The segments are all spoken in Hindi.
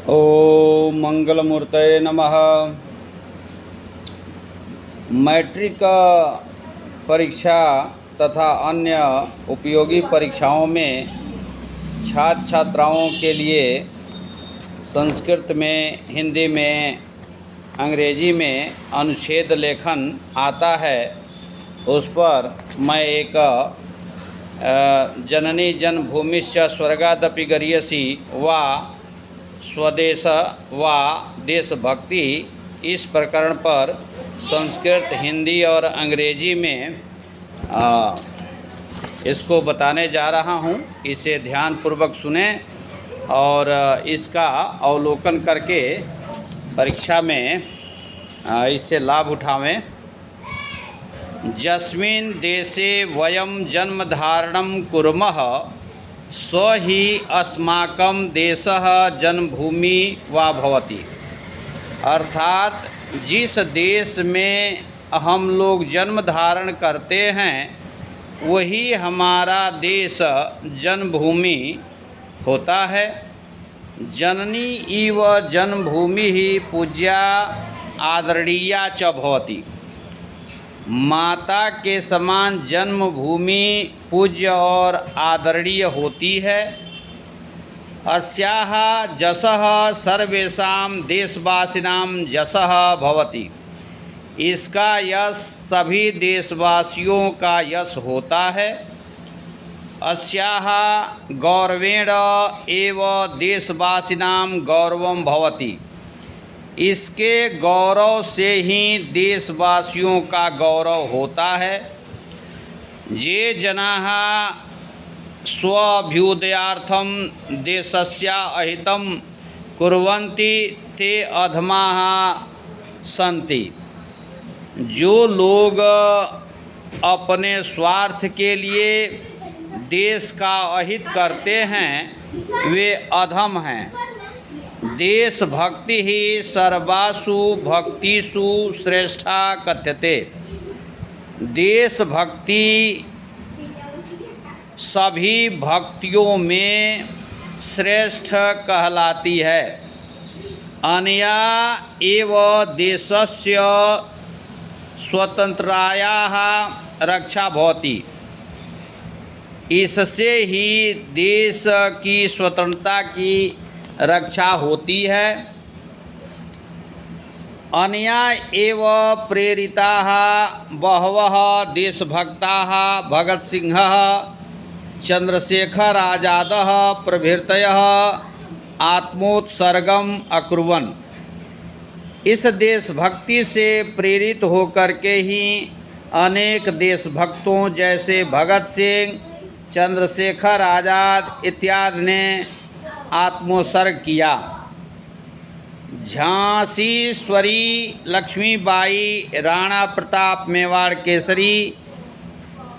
ओम मंगलमूर्तये नमः। मैट्रिक परीक्षा तथा अन्य उपयोगी परीक्षाओं में छात्र छात्राओं के लिए संस्कृत में, हिंदी में, अंग्रेजी में अनुच्छेद लेखन आता है। उस पर मैं एक जननी जन्मभूमिश्च स्वर्गादपि गरीयसी व स्वदेश व देशभक्ति इस प्रकरण पर संस्कृत, हिंदी और अंग्रेजी में इसको बताने जा रहा हूँ। इसे ध्यानपूर्वक सुने और इसका अवलोकन करके परीक्षा में इससे लाभ उठावें। यस्मिन् देशे वयं जन्मधारणं कुर्मः स ही अस्माकं देशः जन्मभूमि वा भवति। अर्थात जिस देश में हम लोग जन्म धारण करते हैं वही हमारा देश जन्मभूमि होता है। जननी इव जन्मभूमि ही पूज्या आदरणीया च भवति। माता के समान जन्मभूमि पूज्य और आदरणीय होती है। अस्याः जसः सर्वेषां देशवासिनां जसः भवति। इसका यश सभी देशवासियों का यश होता है। अस्याः गौरवेण एव देशवासिनां गौरवं भवति। इसके गौरव से ही देशवासियों का गौरव होता है। ये जनाः स्वाभ्युदयार्थं देशस्य अहितं कुर्वन्ति ते अधमाः सन्ति। जो लोग अपने स्वार्थ के लिए देश का अहित करते हैं वे अधम हैं। देशभक्ति ही सर्वासु भक्तिषु श्रेष्ठा कथ्यते। देशभक्ति सभी भक्तियों में श्रेष्ठ कहलाती है। अनया एव देशस्य स्वतंत्रतायाः रक्षा भवति। इससे ही देश की स्वतंत्रता की रक्षा होती है। अनया एव प्रेरिताः बहवः देशभक्ताः भगत सिंहः, चंद्रशेखर आज़ादः प्रभृतयः आत्मोत्सर्गम अकुर्वन्। इस देशभक्ति से प्रेरित होकर के ही अनेक देशभक्तों जैसे भगत सिंह, चंद्रशेखर आज़ाद इत्यादि ने आत्मोत्सर्ग किया। झांसीश्वरी लक्ष्मीबाई, राणा प्रताप मेवाड़ केसरी,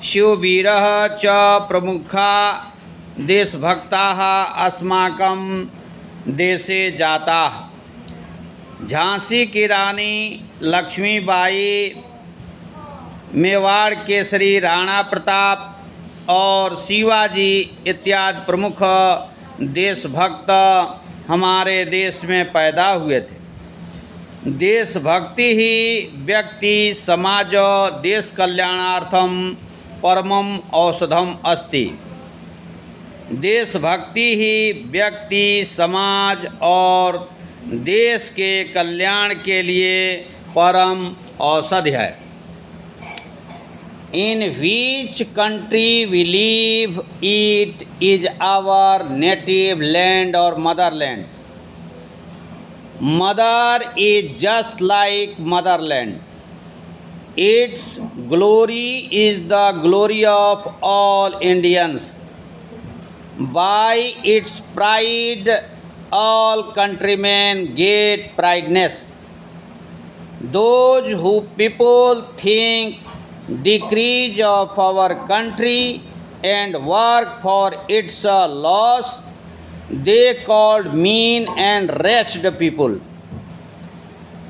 शिववीरः च प्रमुखा देशभक्ताः अस्माकं देशे जाताः। झांसी की रानी लक्ष्मीबाई, मेवाड़ केसरी राणा प्रताप और शिवाजी इत्यादि प्रमुख देशभक्त हमारे देश में पैदा हुए थे। देशभक्ति ही व्यक्ति समाज देश कल्याणार्थम परमम औषधम अस्ति। देशभक्ति ही व्यक्ति, समाज और देश के कल्याण के लिए परम औषधि है। In which country we live, it is our native land or motherland. Mother is just like motherland. Its glory is the glory of all Indians. By its pride, all countrymen get prideness. Those who people think decrease of our country and work for its loss, they called mean and wretched people.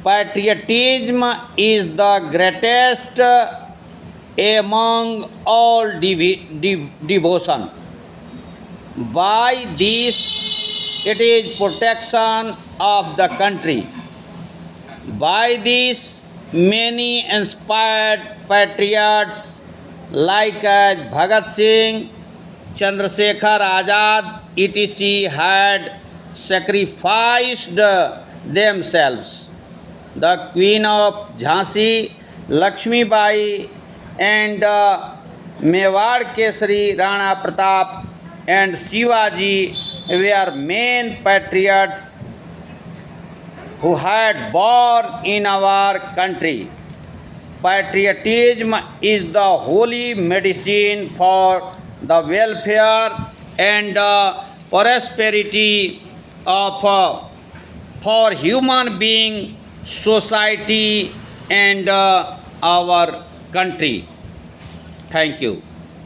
Patriotism is the greatest among all devotion. By this it is protection of the country. By this, many inspired patriots like as Bhagat Singh, Chandrasekhar Azad, etc. had sacrificed themselves. The Queen of Jhansi, Lakshmi Bai, and Mewar Kesari Rana Pratap and Shivaji were main patriots who had born in our country. Patriotism is the holy medicine for the welfare and prosperity of for human being, society, and our country. Thank you.